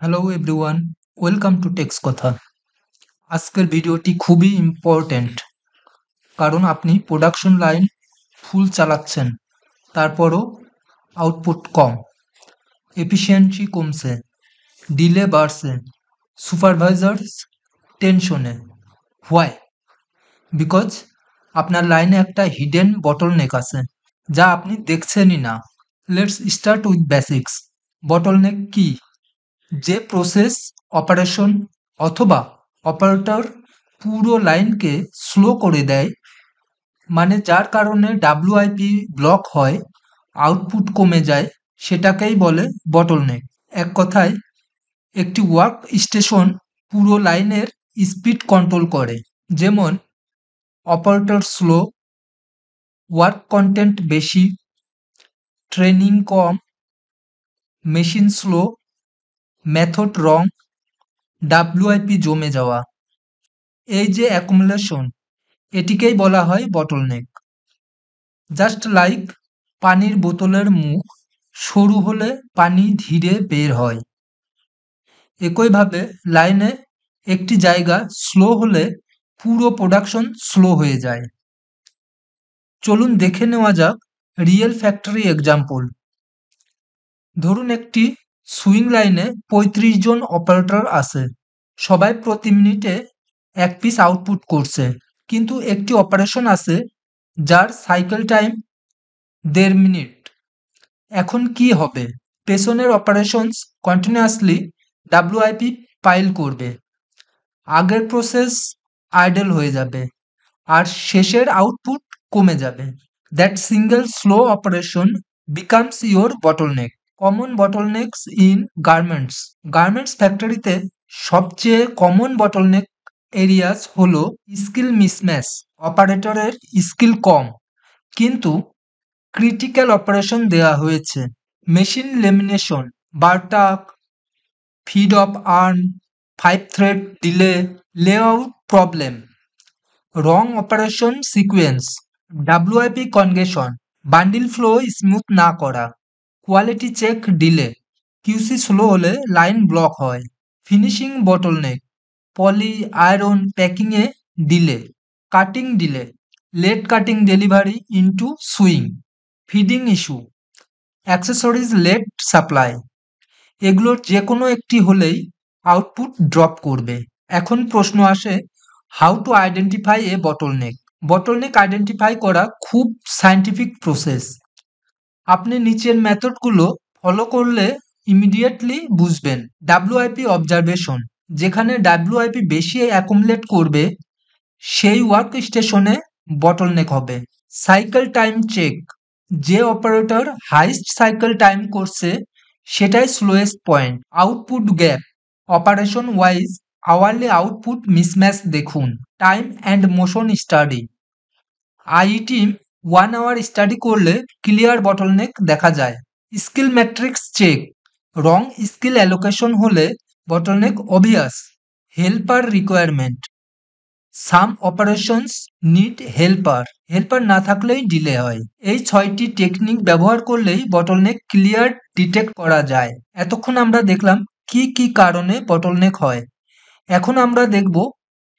Hello everyone, welcome to Tex কথা। আজকের ভিডিওটি খুবই ইম্পর্ট্যান্ট, কারণ আপনি প্রোডাকশন লাইন ফুল চালাচ্ছেন, তারপরও আউটপুট কম, এফিসিয়েন্সি কমছে, ডিলে বাড়ছে, সুপারভাইজার্স টেনশনে। হোয়াই? বিকজ আপনার লাইনে একটা হিডেন বটলনেক আছে, যা আপনি দেখছেনই না। Let's start with basics. Bottleneck কি? যে প্রসেস, অপারেশন অথবা অপারেটর পুরো লাইনকে স্লো করে দেয়, মানে যার কারণে ডাব্লিউআইপি ব্লক হয়, আউটপুট কমে যায়, সেটাকেই বলে বটলনেক। এক কথায়, একটি ওয়ার্ক স্টেশন পুরো লাইনের স্পিড কন্ট্রোল করে। যেমন অপারেটর স্লো, ওয়ার্ক কন্টেন্ট বেশি, ট্রেনিং কম, মেশিন স্লো, মেথড রং, ডাব্লিউআইপি জমে যাওয়া। এই যে অ্যাকুমুলেশন, এটিকেই বলা হয় বটলনেক। জাস্ট লাইক পানির বোতলের মুখ সরু হলে পানি ধীরে বের হয়, একইভাবে লাইনে একটি জায়গা স্লো হলে পুরো প্রোডাকশন স্লো হয়ে যায়। চলুন দেখে নেওয়া যাক রিয়েল ফ্যাক্টরি এক্সাম্পল। ধরুন একটি সুইং লাইনে ৩৫ জন অপারেটর আছে, সবাই প্রতি মিনিটে এক পিস আউটপুট করছে, কিন্তু একটি অপারেশন আছে যার সাইকেল টাইম ১.৫ মিনিট। এখন কি হবে? পেছনের অপারেশনস কন্টিনিউয়াসলি ডাব্লিউআইপি পাইল করবে, আগের প্রসেস আইডল হয়ে যাবে, আর শেষের আউটপুট কমে যাবে। That single slow operation becomes your bottleneck. Common bottlenecks in garments. Garments ফ্যাক্টরিতে সবচেয়ে কমন বটলনেক এরিয়াস হলো স্কিল মিসম্যাচ। অপারেটরের স্কিল কম, কিন্তু ক্রিটিক্যাল অপারেশন দেয়া হয়েছে। Machine lamination, bartack, feed of arm, 5 thread delay, layout problem, wrong operation sequence, WIP congestion, bundle flow smooth না করা, quality check delay, QC slow হলে line block হয়, ফিনিশিং বটলনেক, পলি আয়রন প্যাকিংয়ে delay, cutting delay, late cutting delivery into sewing, feeding issue, accessories late supply. এগুলোর যে কোনো একটি হলেই আউটপুট ড্রপ করবে। এখন প্রশ্ন আসে, how to identify A bottleneck. Bottleneck identify করা খুব সায়েন্টিফিক প্রসেস। আপনি নিচের মেথডগুলো ফলো করলে ইমিডিয়েটলি বুঝবেন। ডাব্লিউআইপি অবজারভেশন, যেখানে ডাব্লিউআইপি বেশি অ্যাকুমুলেট করবে সেই ওয়ার্ক স্টেশনে বটলনেক হবে। সাইকেল টাইম চেক, যে অপারেটর হাইস্ট সাইকেল টাইম করছে সেটাই slowest point. Output gap, operation wise hourly output mismatch দেখুন। Time and motion study, item 1 hour study করলে ক্লিয়ার বটলনেক দেখা যায়। Skill matrix check, wrong skill allocation হলে bottleneck obvious. Helper requirement, some operations need helper, helper না থাকলেই delay হয়। এই 6টি টেকনিক ব্যবহার করলেই বটলনেক ক্লিয়ার ডিটেক্ট করা যায়। এতক্ষণ আমরা দেখলাম কি কি কারণে বটলনেক হয়। এখন আমরা দেখব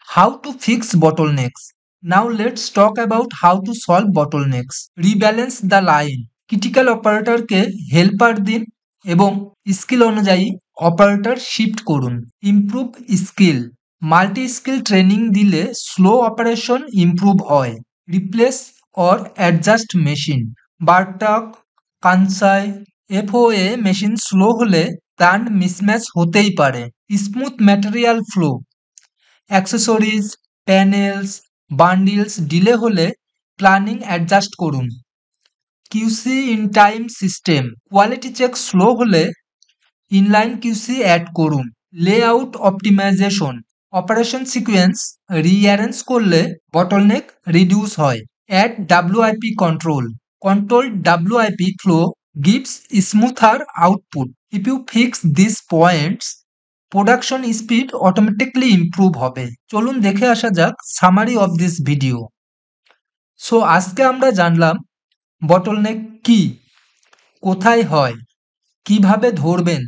how to fix bottlenecks. Now let's talk about how to solve bottlenecks. Rebalance the line, critical অপারেটরকে হেল্পার দিন এবং স্কিল অনুযায়ী অপারেটর শিফট করুন। Improve skill, multi skill training দিলে স্লো অপারেশন ইমপ্রুভ হয়। Replace or adjust machine, bartack, Kansai, FOA machine slow হলে plant mismatch হতেই পারে। Smooth material flow, accessories, panels, bundles delay হলে প্ল্যানিং অ্যাডজাস্ট করুন। QC in time system, quality check slow হলে inline QC add করুন। Layout optimization, operation sequence rearrange করলে bottleneck reduce হয়। Add WIP control, control WIP flow gives smoother output. If you fix these points, production speed automatically improve হবে। চলুন দেখে আসা যাক summary of this video. So আজকে আমরা জানলাম বটলনেক কি, কোথায় হয়, কিভাবে ধরবেন,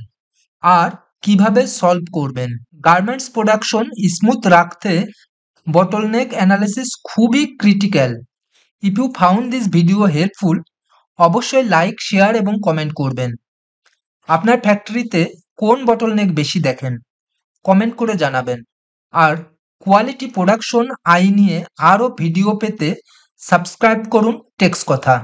আর কিভাবে সলভ করবেন। গার্মেন্টস প্রোডাকশন স্মুথ রাখতে বটলনেক অ্যানালিসিস খুবই critical. If you found this video helpful, অবশ্যই লাইক, শেয়ার এবং কমেন্ট করবেন। আপনার ফ্যাক্টরিতে কোন বটলনেক বেশি দেখেন কমেন্ট করে জানাবেন। আর কোয়ালিটি প্রোডাকশন নিয়ে আরও ভিডিও পেতে সাবস্ক্রাইব করুন টেক্স কথা।